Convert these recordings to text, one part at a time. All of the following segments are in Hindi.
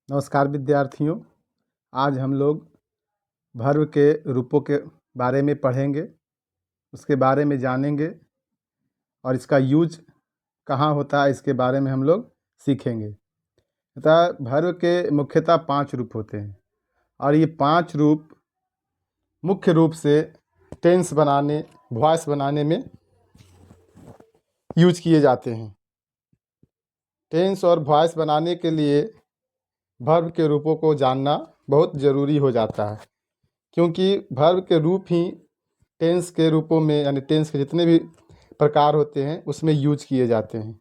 नमस्कार विद्यार्थियों। आज हम लोग वर्ब के रूपों के बारे में पढ़ेंगे, उसके बारे में जानेंगे और इसका यूज कहाँ होता है इसके बारे में हम लोग सीखेंगे। अतः वर्ब के मुख्यतः 5 रूप होते हैं और ये 5 रूप मुख्य रूप से टेंस बनाने, वॉइस बनाने में यूज किए जाते हैं। टेंस और वॉइस बनाने के लिए वर्ब के रूपों को जानना बहुत ज़रूरी हो जाता है, क्योंकि वर्ब के रूप ही टेंस के रूपों में यानी टेंस के जितने भी प्रकार होते हैं उसमें यूज किए जाते हैं।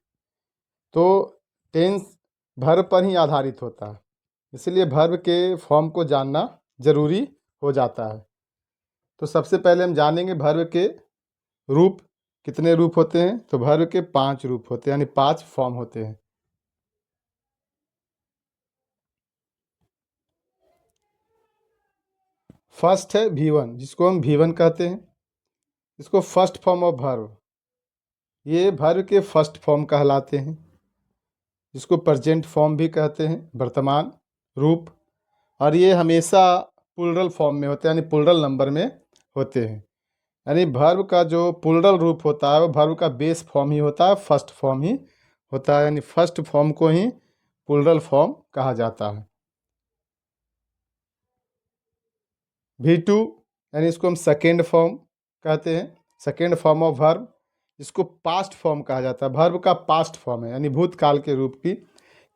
तो टेंस वर्ब पर ही आधारित होता है, इसलिए वर्ब के फॉर्म को जानना ज़रूरी हो जाता है। तो सबसे पहले हम जानेंगे वर्ब के रूप कितने रूप होते हैं। तो वर्ब के 5 रूप होते हैं, यानी 5 फॉर्म होते हैं। फर्स्ट है V1, जिसको हम V1 कहते हैं। इसको फर्स्ट फॉर्म ऑफ वर्ब, ये वर्ब के फर्स्ट फॉर्म कहलाते हैं, जिसको प्रेजेंट फॉर्म भी कहते हैं, वर्तमान रूप। और ये हमेशा प्लूरल फॉर्म में होते हैं, यानी प्लूरल नंबर में होते हैं। यानी वर्ब का जो प्लूरल रूप होता है वो वर्ब का बेस फॉर्म ही होता है, फर्स्ट फॉर्म ही होता है, यानी फर्स्ट फॉर्म को ही प्लूरल फॉर्म कहा जाता है। V2 यानी इसको हम सेकेंड फॉर्म कहते हैं, सेकेंड फॉर्म ऑफ वर्ब, जिसको पास्ट फॉर्म कहा जाता है। वर्ब का पास्ट फॉर्म है, यानी भूतकाल के रूप की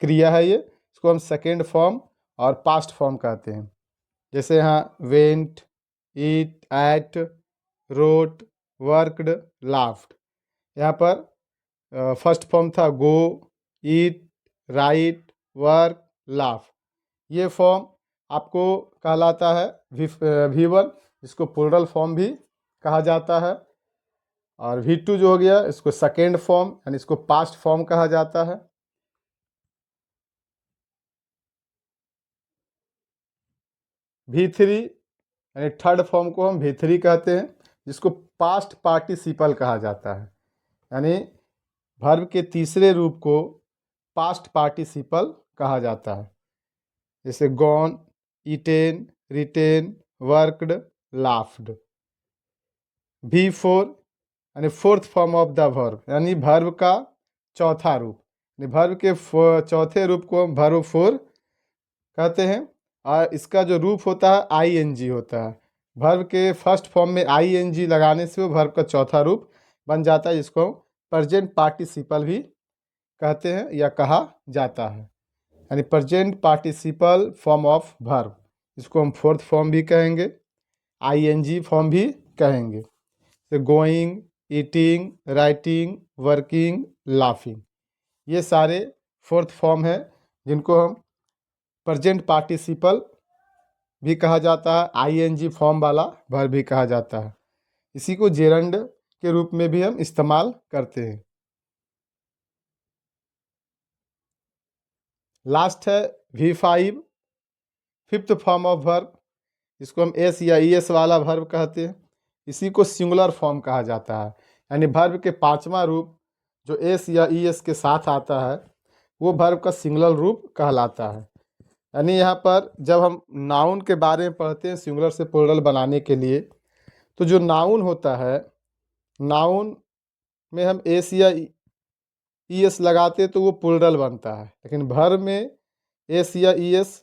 क्रिया है ये, इसको हम सेकेंड फॉर्म और पास्ट फॉर्म कहते हैं। जैसे यहाँ वेंट, ईट, एट, रोट, वर्कड, लाफ्ड। यहाँ पर फर्स्ट फॉर्म था गो, ईट, राइट, वर्क, लाफ। ये फॉर्म आपको कहलाता है V1, जिसको प्लूरल फॉर्म भी कहा जाता है। और V2 जो हो गया, इसको सेकेंड फॉर्म यानी इसको पास्ट फॉर्म कहा जाता है। V3 यानी थर्ड फॉर्म को हम V3 कहते हैं, जिसको पास्ट पार्टिसिपल कहा जाता है। यानी वर्ब के तीसरे रूप को पास्ट पार्टिसिपल कहा जाता है, जैसे gone, eaten, written, worked, laughed. V4 यानी fourth form of the verb, यानी वर्ब का चौथा रूप, यानी वर्ब के चौथे रूप को हम वर्ब 4 कहते हैं। और इसका जो रूप होता है ING होता है। वर्ब के फर्स्ट फॉर्म में ING लगाने से वो वर्ब का चौथा रूप बन जाता है, जिसको हम प्रेजेंट पार्टिसिपल भी कहते हैं या कहा जाता है, यानी present participle form of verb. इसको हम फोर्थ फॉर्म भी कहेंगे, ING फॉर्म भी कहेंगे। तो going, eating, writing, working, laughing, ये सारे फोर्थ फॉर्म है, जिनको हम प्रेजेंट पार्टिसिपल भी कहा जाता है, ING फॉर्म वाला वर्ब भी कहा जाता है। इसी को जेरंड के रूप में भी हम इस्तेमाल करते हैं। लास्ट है V5, fifth form of verb, जिसको हम S या ES वाला वर्ब कहते हैं। इसी को सिंगुलर फॉर्म कहा जाता है, यानी वर्ब के 5वां रूप जो S या ES के साथ आता है वो वर्ब का सिंगुलर रूप कहलाता है। यानी यहाँ पर जब हम नाउन के बारे में पढ़ते हैं सिंगुलर से प्लूरल बनाने के लिए, तो जो नाउन होता है, नाउन में हम S या ES लगाते हैं तो वो प्लूरल बनता है, लेकिन वर्ब में S या ES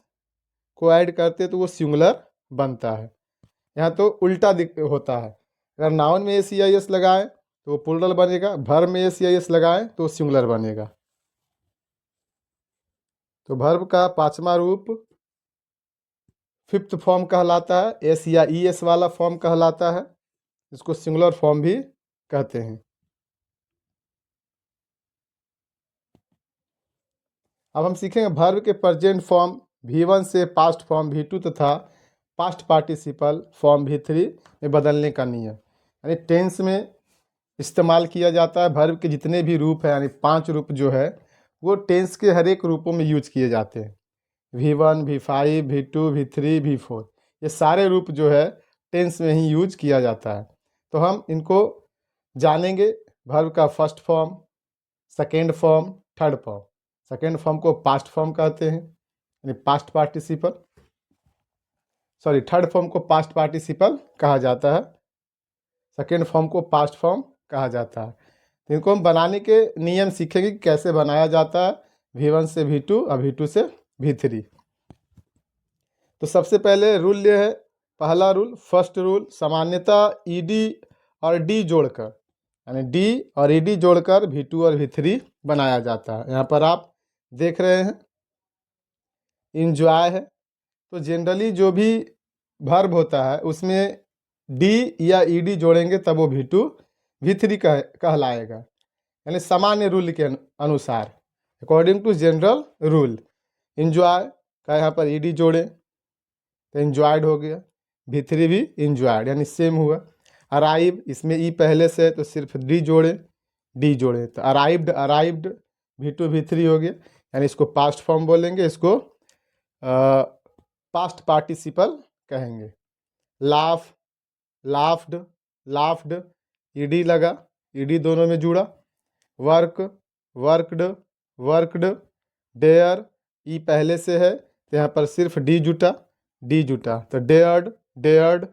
को ऐड करते तो वो सिंगुलर बनता है। यहाँ तो उल्टा होता है, अगर नाउन में S या ES लगाएं तो वो प्लूरल बनेगा, वर्ब में S या ES लगाएं तो सिंगुलर बनेगा। तो वर्ब का 5वां रूप फिफ्थ फॉर्म कहलाता है, S या ES वाला फॉर्म कहलाता है, इसको सिंगुलर फॉर्म भी कहते हैं। अब हम सीखेंगे वर्ब के प्रेजेंट फॉर्म V1 से पास्ट फॉर्म V2 तथा पास्ट पार्टिसिपल फॉर्म V3 में बदलने का नियम। यानी टेंस में इस्तेमाल किया जाता है वर्ब के जितने भी रूप हैं, यानी 5 रूप जो है वो टेंस के हर एक रूपों में यूज किए जाते हैं। V1, V5, V2, V3, V4, ये सारे रूप जो है टेंस में ही यूज किया जाता है। तो हम इनको जानेंगे। वर्ब का first form, second form, third form. Second form को पास्ट फॉर्म कहते हैं, यानी past participle, sorry third form को पास्ट पार्टिसिपल कहा जाता है, सेकेंड फॉर्म को पास्ट फॉर्म कहा जाता है। तो इनको हम बनाने के नियम सीखेंगे कि कैसे बनाया जाता है V1 से V2 और V2 से V3। तो सबसे पहले रूल ये है, पहला रूल, फर्स्ट रूल, सामान्यतः ईडी और डी जोड़कर, यानी डी और ईडी जोड़कर V2 और V3 बनाया जाता है। यहाँ पर आप देख रहे हैं इंजॉय है, तो जनरली जो भी वर्ब होता है उसमें डी या ईडी जोड़ेंगे तब वो V2 V3 कहलाएगा, यानी सामान्य रूल के अनुसार, according to general rule. Enjoy का यहाँ पर ईडी जोड़े तो इंजॉयड हो गया, V3 भी इंजॉयड, यानी सेम हुआ। अराइव, इसमें ई पहले से है तो सिर्फ डी जोड़े तो अराइव्ड, अराइव्ड V2 V3 हो गया, यानी इसको पास्ट फॉर्म बोलेंगे, इसको पास्ट पार्टिसिपल कहेंगे। लाफ, लाफ्ड, लाफ्ड, ईडी लगा, ईडी दोनों में जुड़ा। Work, worked, worked. डेयर, ई पहले से है तो यहाँ पर सिर्फ डी जुटा तो डेयर्ड, डेयर्ड।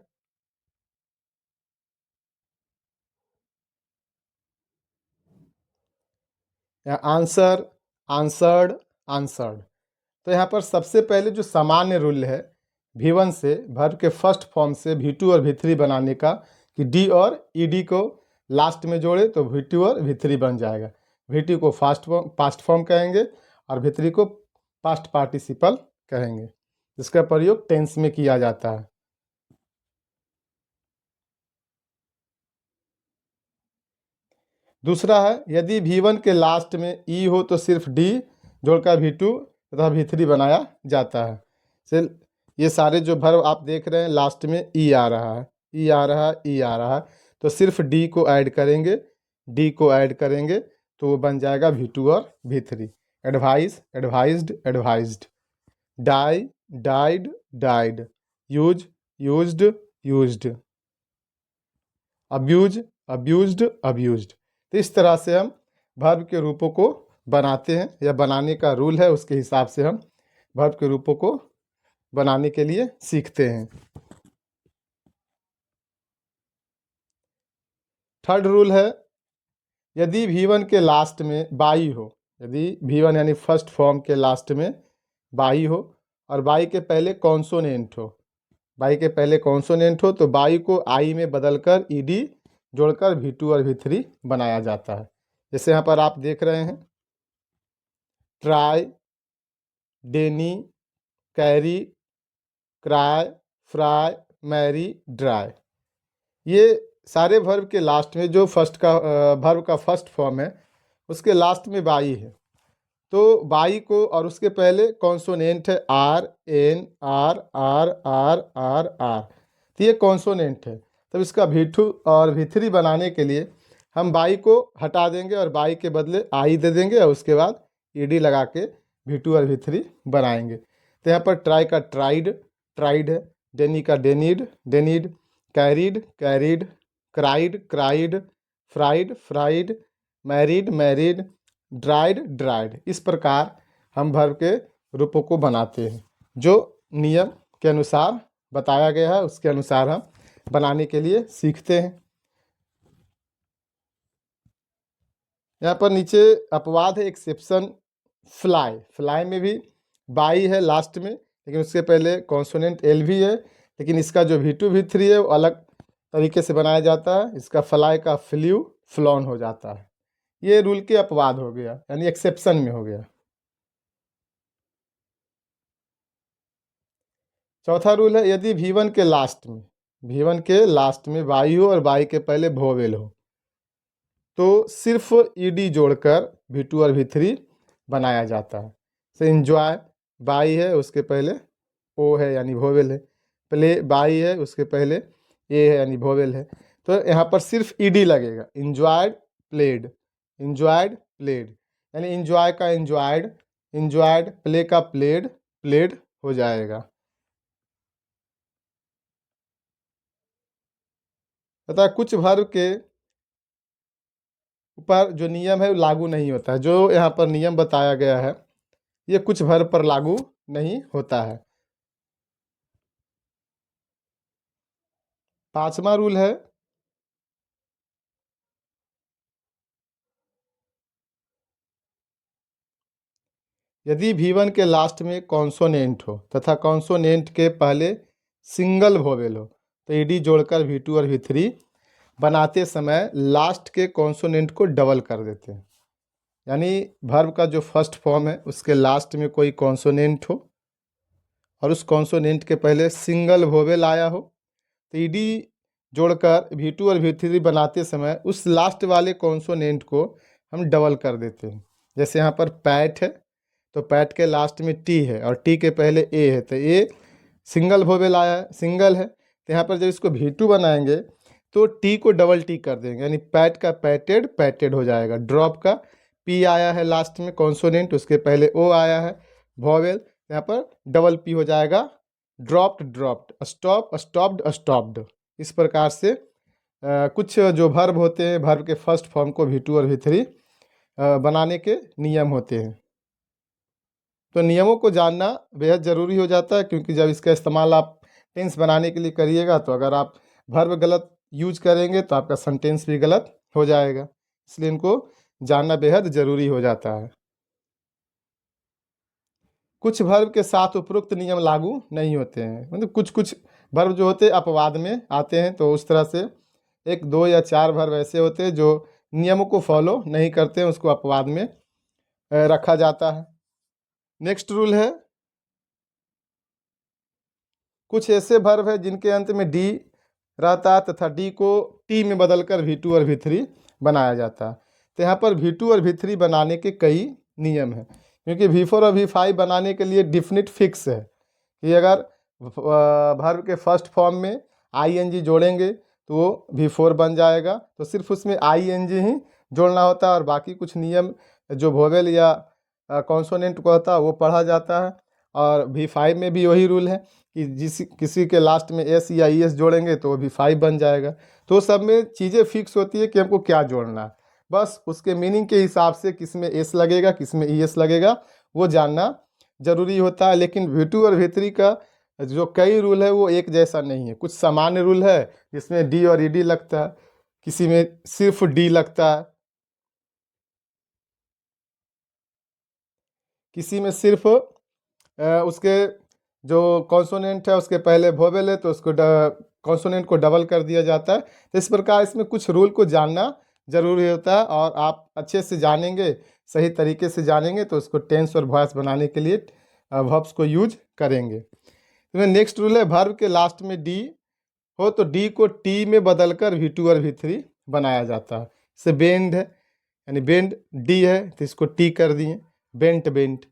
यहाँ आंसर, आंसर्ड, आंसर्ड। तो यहाँ पर सबसे पहले जो सामान्य रूल है V1 से वर्ब के फर्स्ट फॉर्म से V2 और V3 बनाने का, कि डी और ईडी को लास्ट में जोड़े तो V2 और V3 बन जाएगा। V2 को पास्ट फॉर्म कहेंगे और V3 को पास्ट पार्टिसिपल कहेंगे। इसका प्रयोग टेंस में किया जाता है। दूसरा है, यदि V1 के लास्ट में ई हो तो सिर्फ डी जोड़कर V2 तथा V3 बनाया जाता है। से ये सारे जो वर्ब आप देख रहे हैं लास्ट में ई आ रहा है, ई आ रहा है, ई आ रहा है, तो सिर्फ डी को ऐड करेंगे, डी को ऐड करेंगे तो वो बन जाएगा V2 और V3। Advise, advised, advised. Die, died, died. Use, used, used. Abuse, abused, abused. तो इस तरह से हम वर्ब के रूपों को बनाते हैं, या बनाने का रूल है उसके हिसाब से हम वर्ब के रूपों को बनाने के लिए सीखते हैं। थर्ड रूल है, यदि V1 के लास्ट में बाई हो, यदि V1 यानी फर्स्ट फॉर्म के लास्ट में बाई हो और बाई के पहले कॉन्सोनेंट हो, बाई के पहले कॉन्सोनेंट हो तो बाई को आई में बदलकर ईडी जोड़कर V2 और V3 बनाया जाता है। जैसे यहाँ पर आप देख रहे हैं try, deny, carry, cry, fry, marry, dry. ये सारे वर्ब के लास्ट में जो वर्ब का फर्स्ट फॉर्म है उसके लास्ट में बाई है, तो बाई को और उसके पहले कॉन्सोनेंट है R, N, R, R, R, R, R, तो ये कॉन्सोनेंट है। तब इसका V2 और V3 बनाने के लिए हम बाई को हटा देंगे और बाई के बदले आई दे देंगे और उसके बाद ईडी लगा के V2 और V3 बनाएंगे। तो यहाँ पर ट्राई का ट्राइड, ट्राइड है, डेनी का denied, denied, carried, carried, cried, cried, fried, fried, married, married, dried, dried. इस प्रकार हम वर्ब के रूपों को बनाते हैं, जो नियम के अनुसार बताया गया है उसके अनुसार हम बनाने के लिए सीखते हैं। यहाँ पर नीचे अपवाद है, एक्सेप्शन, फ्लाई। फ्लाई में भी बाई है लास्ट में, लेकिन उसके पहले कॉन्सोनेंट एल भी है, लेकिन इसका जो V2 V3 है वो अलग तरीके से बनाया जाता है। इसका फ्लाई का फ्ल्यू फ्लॉन हो जाता है। ये रूल के अपवाद हो गया, यानी एक्सेप्शन में हो गया। चौथा रूल है, यदि V1 के लास्ट में, V1 के लास्ट में बाई हो और बाई के पहले वोवेल हो तो सिर्फ ईडी जोड़कर V2 और V3 बनाया जाता है। से इंजॉय, बाई है उसके पहले ओ है यानी वोवेल है, प्ले बाई है उसके पहले ए है यानी वोवेल है, तो यहाँ पर सिर्फ ईडी लगेगा। इंजॉयड, प्लेड, इंजॉयड, प्लेड, यानी इंजॉय का इंजॉयड, इंजॉयड, प्ले का प्लेड, प्लेड हो जाएगा। तथा कुछ वर्ब के ऊपर जो नियम है वो लागू नहीं होता है। जो यहाँ पर नियम बताया गया है ये कुछ वर्ब पर लागू नहीं होता है। 5वां रूल है, यदि V1 के लास्ट में कॉन्सोनेंट हो तथा कॉन्सोनेंट के पहले सिंगल वोवेल हो तो ईडी जोड़कर V2 और V3 बनाते समय लास्ट के कॉन्सोनेंट को डबल कर देते हैं। यानी वर्ब का जो फर्स्ट फॉर्म है उसके लास्ट में कोई कॉन्सोनेंट हो और उस कॉन्सोनेंट के पहले सिंगल वोवेल आया हो तो ईडी जोड़कर V2 और V3 बनाते समय उस लास्ट वाले कॉन्सोनेंट को हम डबल कर देते हैं। जैसे यहाँ पर पैट है तो पैट के लास्ट में टी है और टी के पहले ए है तो ए सिंगल वोवेल आया है, सिंगल है, तो यहाँ पर जब इसको V2 बनाएंगे तो टी को डबल टी कर देंगे, यानी पैट का पैटेड पैटेड हो जाएगा। ड्रॉप का पी आया है लास्ट में कॉन्सोनेंट, उसके पहले ओ आया है वोवेल, यहाँ पर डबल पी हो जाएगा dropped dropped, stop stopped stopped. इस प्रकार से कुछ जो वर्ब होते हैं वर्ब के फर्स्ट फॉर्म को V2 और V3 बनाने के नियम होते हैं। तो नियमों को जानना बेहद ज़रूरी हो जाता है, क्योंकि जब इसका इस्तेमाल आप टेंस बनाने के लिए करिएगा तो अगर आप वर्ब गलत यूज करेंगे तो आपका सेंटेंस भी गलत हो जाएगा, इसलिए इनको जानना बेहद ज़रूरी हो जाता है। कुछ वर्ब के साथ उपरोक्त नियम लागू नहीं होते हैं, मतलब कुछ कुछ वर्ब जो होते हैं अपवाद में आते हैं, तो उस तरह से 1, 2 या 4 वर्ब ऐसे होते हैं जो नियमों को फॉलो नहीं करते हैं, उसको अपवाद में रखा जाता है। नेक्स्ट रूल है, कुछ ऐसे वर्ब है जिनके अंत में डी रहता है तथा डी को टी में बदलकर V2 और V3 बनाया जाता है। तो यहाँ पर V2 और V3 बनाने के कई नियम हैं, क्योंकि V4 और V5 बनाने के लिए डिफिनिट फिक्स है कि अगर वर्ब के फर्स्ट फॉर्म में ING जोड़ेंगे तो वो V4 बन जाएगा, तो सिर्फ उसमें ING ही जोड़ना होता है और बाकी कुछ नियम जो वोवेल या कॉन्सोनेंट को होता है वो पढ़ा जाता है। और V5 में भी वही रूल है कि किसी के लास्ट में S या ES जोड़ेंगे तो वो V5 बन जाएगा। तो सब में चीज़ें फिक्स होती है कि हमको क्या जोड़ना है, बस उसके मीनिंग के हिसाब से किस में S लगेगा किस में ES लगेगा वो जानना ज़रूरी होता है। लेकिन V2 और V3 का जो कई रूल है वो एक जैसा नहीं है, कुछ सामान्य रूल है जिसमें D और ED लगता है, किसी में सिर्फ D लगता है, किसी में सिर्फ उसके जो कॉन्सोनेंट है उसके पहले वोवेल है तो उसको कॉन्सोनेंट को डबल कर दिया जाता है। तो इस प्रकार इसमें कुछ रूल को जानना जरूरी होता है और आप अच्छे से जानेंगे, सही तरीके से जानेंगे तो उसको टेंस और वॉइस बनाने के लिए वर्ब्स को यूज करेंगे। तो नेक्स्ट रूल है, वर्ब के लास्ट में डी हो तो डी को टी में बदलकर V2 और V3 बनाया जाता है। जैसे बेंड है, यानी बेंड डी है तो इसको टी कर दिए, बेंट बेंट।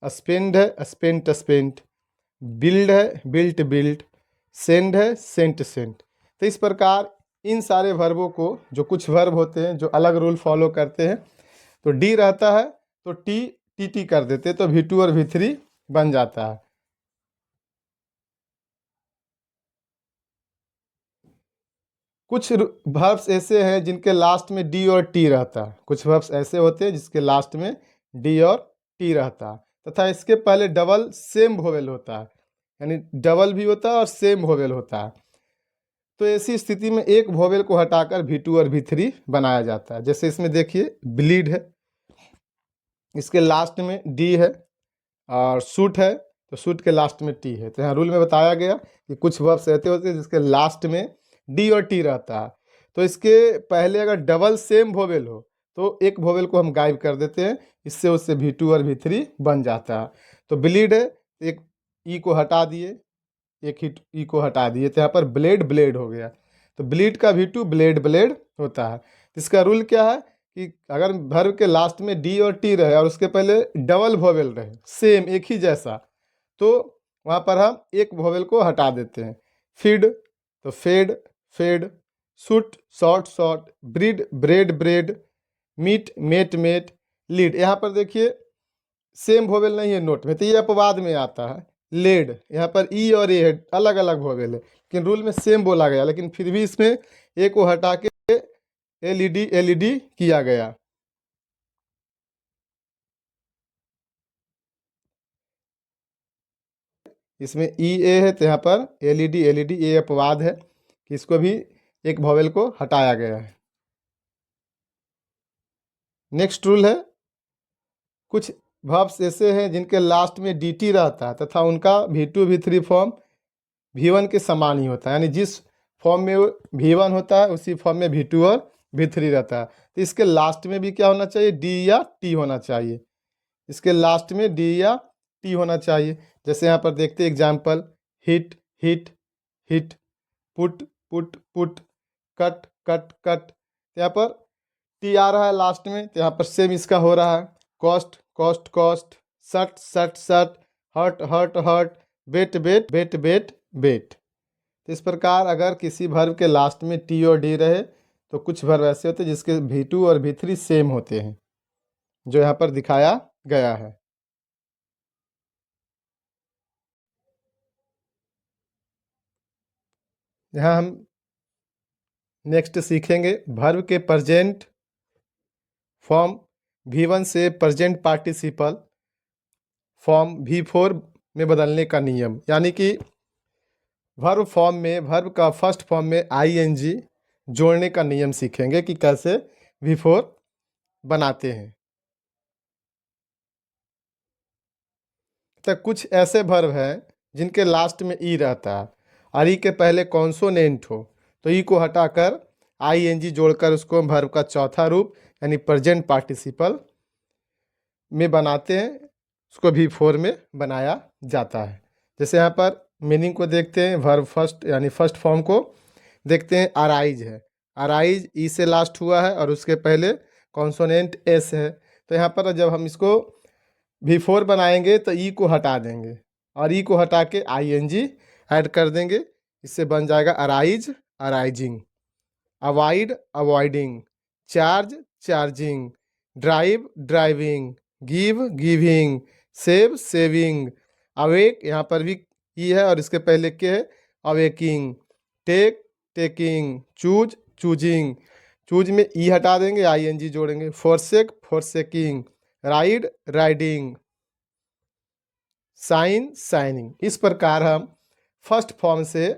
स्पेंड है स्पेंट स्पेंट, बिल्ड है बिल्ट बिल्ट, सेंड है सेंट सेंट। तो इस प्रकार इन सारे वर्बों को, जो कुछ वर्ब होते हैं जो अलग रूल फॉलो करते हैं, तो डी रहता है तो टी टी टी कर देते तो V2 और V3 बन जाता है। कुछ वर्ब्स ऐसे हैं जिनके लास्ट में डी और टी रहता है, कुछ वर्ब्स ऐसे होते हैं जिसके लास्ट में डी और टी रहता है तथा इसके पहले डबल सेम वोवेल होता है, यानी डबल भी होता है और सेम वोवेल होता है। तो ऐसी स्थिति में एक वोवेल को हटाकर V2 और V3 बनाया जाता है। जैसे इसमें देखिए ब्लीड है, इसके लास्ट में डी है, और सूट है तो सूट के लास्ट में टी है। तो यहाँ रूल में बताया गया कि कुछ वर्ब्स ऐसे होते हैं जिसके लास्ट में डी और टी रहता है, तो इसके पहले अगर डबल सेम वोवेल हो तो एक वोवेल को हम गायब कर देते हैं, इससे उससे V2 और V3 बन जाता है। तो ब्लीड है, एक ई को हटा दिए, एक ही ई को हटा दिए तो यहाँ पर ब्लेड ब्लेड हो गया, तो ब्लीड का V2 ब्लेड ब्लेड होता है। इसका रूल क्या है कि अगर वर्ब के लास्ट में डी और टी रहे और उसके पहले डबल वोवेल रहे सेम एक ही जैसा, तो वहाँ पर हम एक वोवेल को हटा देते हैं। फीड तो fed fed, shoot shot shot, breed bred bred, meet met met, lead. यहाँ पर देखिए सेम वोवेल नहीं है नोट में तो ये अपवाद में आता है। लेड, यहाँ पर ई और ए है, अलग अलग वोवेल है लेकिन रूल में सेम बोला गया, लेकिन फिर भी इसमें ए को हटा के एलईडी एलईडी किया गया। इसमें ई ए है तो यहाँ पर एलईडी एलईडी, ये अपवाद है कि इसको भी एक वॉवेल को हटाया गया है। नेक्स्ट रूल है, कुछ वर्ब्स ऐसे हैं जिनके लास्ट में डी टी रहता है तथा उनका V2 V3 फॉर्म V1 के समान ही होता है, यानी जिस फॉर्म में V1 होता है उसी फॉर्म में V2 और V3 रहता है। तो इसके लास्ट में भी क्या होना चाहिए, डी या टी होना चाहिए। इसके लास्ट में डी या टी होना चाहिए। जैसे यहाँ पर देखते हैं example, hit hit hit, put put put, cut cut cut. यहाँ पर टी आ रहा है लास्ट में, तो यहाँ पर सेम इसका हो रहा है। कॉस्ट कॉस्ट कॉस्ट, सट सट सट, हर्ट हर्ट हर्ट, बेट बेट बेट बेट बेट। तो इस प्रकार अगर किसी वर्ब के लास्ट में टी और डी रहे तो कुछ वर्ब ऐसे होते हैं जिसके V2 और V3 सेम होते हैं, जो यहाँ पर दिखाया गया है। यहाँ हम नेक्स्ट सीखेंगे वर्ब के प्रेजेंट फॉर्म V1 से प्रेजेंट पार्टिसिपल फॉर्म V4 में बदलने का नियम, यानी कि वर्ब फॉर्म में, वर्ब का फर्स्ट फॉर्म में ING जोड़ने का नियम सीखेंगे कि कैसे V4 बनाते हैं। तो कुछ ऐसे वर्ब हैं जिनके लास्ट में ई रहता है और ई के पहले कॉन्सोनेंट हो, तो ई को हटाकर ING जोड़कर उसको वर्ब का चौथा रूप यानी प्रेजेंट पार्टिसिपल में बनाते हैं, उसको V4 में बनाया जाता है। जैसे यहाँ पर मीनिंग को देखते हैं, वर्ब फर्स्ट यानी फर्स्ट फॉर्म को देखते हैं। अराइज है, अराइज ई से लास्ट हुआ है और उसके पहले कॉन्सोनेंट एस है। तो यहाँ पर जब हम इसको V4 बनाएंगे तो ई को हटा देंगे और ई को हटा के ING ऐड कर देंगे, इससे बन जाएगा arise arising, avoid avoiding, charge charging, drive driving, give giving, save saving, awake यहाँ पर भी ई है और इसके पहले के है awaking, take taking, choose choosing, choose में ई हटा देंगे ING जोड़ेंगे, forsake forsaking, ride riding, sign signing. इस प्रकार हम फर्स्ट फॉर्म से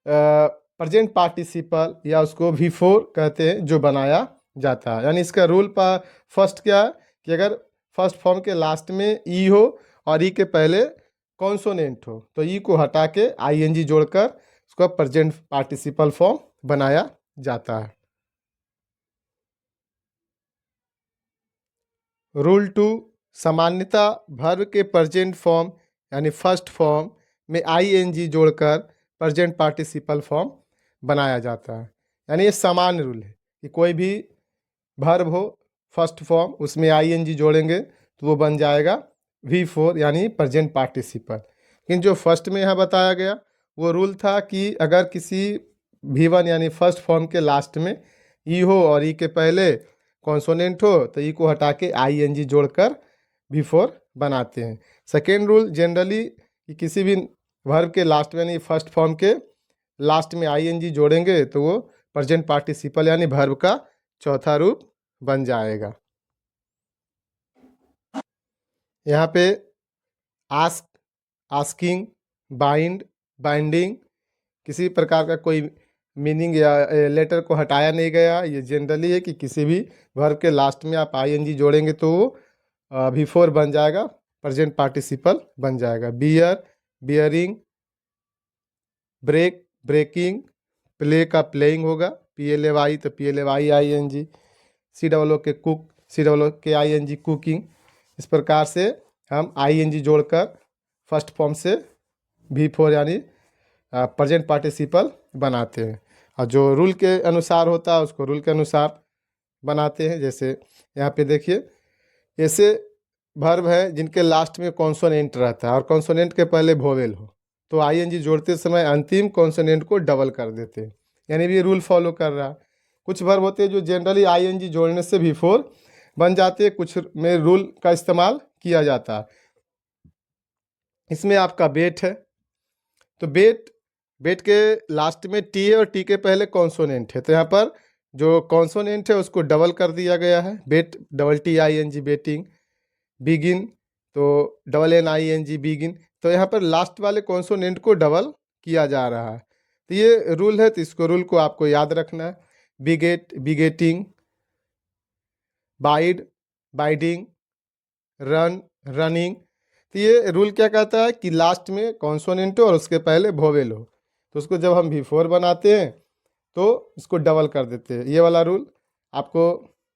प्रेजेंट पार्टिसिपल या उसको V4 कहते हैं जो बनाया जाता है। यानी इसका रूल पर फर्स्ट क्या है कि अगर फर्स्ट फॉर्म के लास्ट में ई हो और ई के पहले कॉन्सोनेंट हो तो ई को हटा के ING जोड़कर उसको प्रेजेंट पार्टिसिपल फॉर्म बनाया जाता है। रूल 2, सामान्यतः वर्ब के प्रेजेंट फॉर्म यानी फर्स्ट फॉर्म में ING जोड़कर प्रेजेंट पार्टिसिपल फॉर्म बनाया जाता है। यानी ये सामान्य रूल है कि कोई भी वर्ब हो फर्स्ट फॉर्म उसमें ING जोड़ेंगे तो वो बन जाएगा V4 यानी प्रेजेंट पार्टिसिपल। लेकिन जो फर्स्ट में यहाँ बताया गया वो रूल था कि अगर किसी V1 यानी फर्स्ट फॉर्म के लास्ट में ई हो और ई के पहले कॉन्सोनेंट हो तो ई को हटा के ING जोड़कर V4 बनाते हैं। सेकेंड रूल जनरली कि किसी भी वर्ब के लास्ट में यानी फर्स्ट फॉर्म के लास्ट में ING जोड़ेंगे तो वो प्रेजेंट पार्टिसिपल यानी वर्ब का चौथा रूप बन जाएगा। यहाँ पे आस्क आस्किंग, बाइंड बाइंडिंग, किसी प्रकार का कोई मीनिंग या लेटर को हटाया नहीं गया। ये जनरली है कि किसी भी वर्ब के लास्ट में आप ING जोड़ेंगे तो वो V4 बन जाएगा, प्रेजेंट पार्टिसिपल बन जाएगा। Bear bearing, break breaking, play का प्लेइंग होगा, PLAY तो PLAY ING, COO के कुक COO के ING कुकिंग। इस प्रकार से हम ING जोड़कर फर्स्ट फॉर्म से V4 यानी प्रेजेंट पार्टिसिपल बनाते हैं और जो रूल के अनुसार होता है उसको रूल के अनुसार बनाते हैं। जैसे यहाँ पे देखिए ऐसे वर्ब है जिनके लास्ट में कॉन्सोनेंट रहता है और कॉन्सोनेंट के पहले वोवेल हो तो ING जोड़ते समय अंतिम कॉन्सोनेंट को डबल कर देते हैं, यानी भी रूल फॉलो कर रहा है। कुछ वर्ब होते हैं जो जनरली ING जोड़ने से V4 बन जाते हैं, कुछ में रूल का इस्तेमाल किया जाता है। इसमें आपका बेट है तो बेट बेट के लास्ट में टी है और टी के पहले कॉन्सोनेंट है तो यहाँ पर जो कॉन्सोनेंट है उसको डबल कर दिया गया है, बेट डबल TING बेटिंग। बिगिन तो NNING बिगिन, तो यहाँ पर लास्ट वाले कॉन्सोनेंट को डबल किया जा रहा है। तो ये रूल है, तो इसको रूल को आपको याद रखना है। बिगेट, बिगेटिंग, बाइड, बाइडिंग, रन, रनिंग। तो ये रूल क्या कहता है कि लास्ट में कॉन्सोनेंट हो और उसके पहले वोवेल हो, तो उसको जब हम V4 बनाते हैं तो इसको डबल कर देते हैं। ये वाला रूल आपको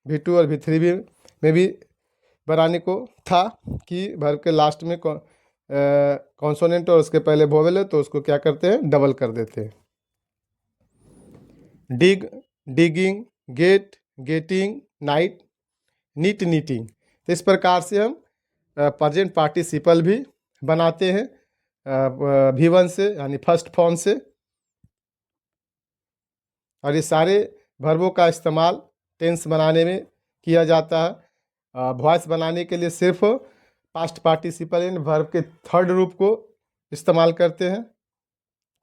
V2 और V3 भी में भी बनाने को था कि वर्ब के लास्ट में कॉन्सोनेंट और उसके पहले वोवेल है, तो उसको क्या करते हैं, डबल कर देते हैं। Dig, digging, get, getting, knit, knit, knitting. तो इस प्रकार से हम प्रेजेंट पार्टिसिपल भी बनाते हैं V1 से, यानी फर्स्ट फॉर्म से। और ये सारे वर्बों का इस्तेमाल टेंस बनाने में किया जाता है। वॉइस बनाने के लिए सिर्फ पास्ट पार्टिसिपल इन वर्ब के थर्ड रूप को इस्तेमाल करते हैं।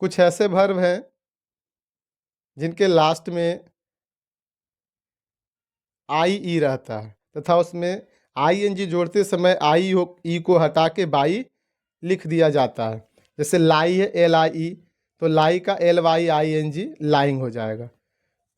कुछ ऐसे वर्ब हैं जिनके लास्ट में IE रहता है तथा उसमें ING जोड़ते समय ई को हटा के बाई लिख दिया जाता है। जैसे लाई है LIE, तो लाई का LYING लाइंग हो जाएगा।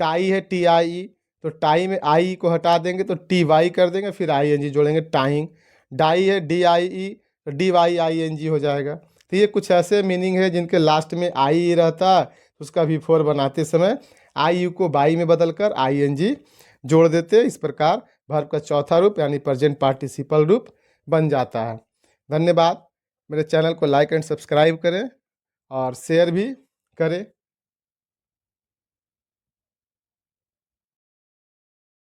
टाई है TIE, तो टाई में आई को हटा देंगे तो TY कर देंगे, फिर ING जोड़ेंगे, टाइंग। डाई है DIE, तो DYING हो जाएगा। तो ये कुछ ऐसे मीनिंग है जिनके लास्ट में IE रहता है, तो उसका V4 बनाते समय IU को बाई में बदल कर ING जोड़ देते हैं। इस प्रकार वर्ब का चौथा रूप यानी प्रेजेंट पार्टिसिपल रूप बन जाता है। धन्यवाद। मेरे चैनल को लाइक एंड सब्सक्राइब करें और शेयर भी करें।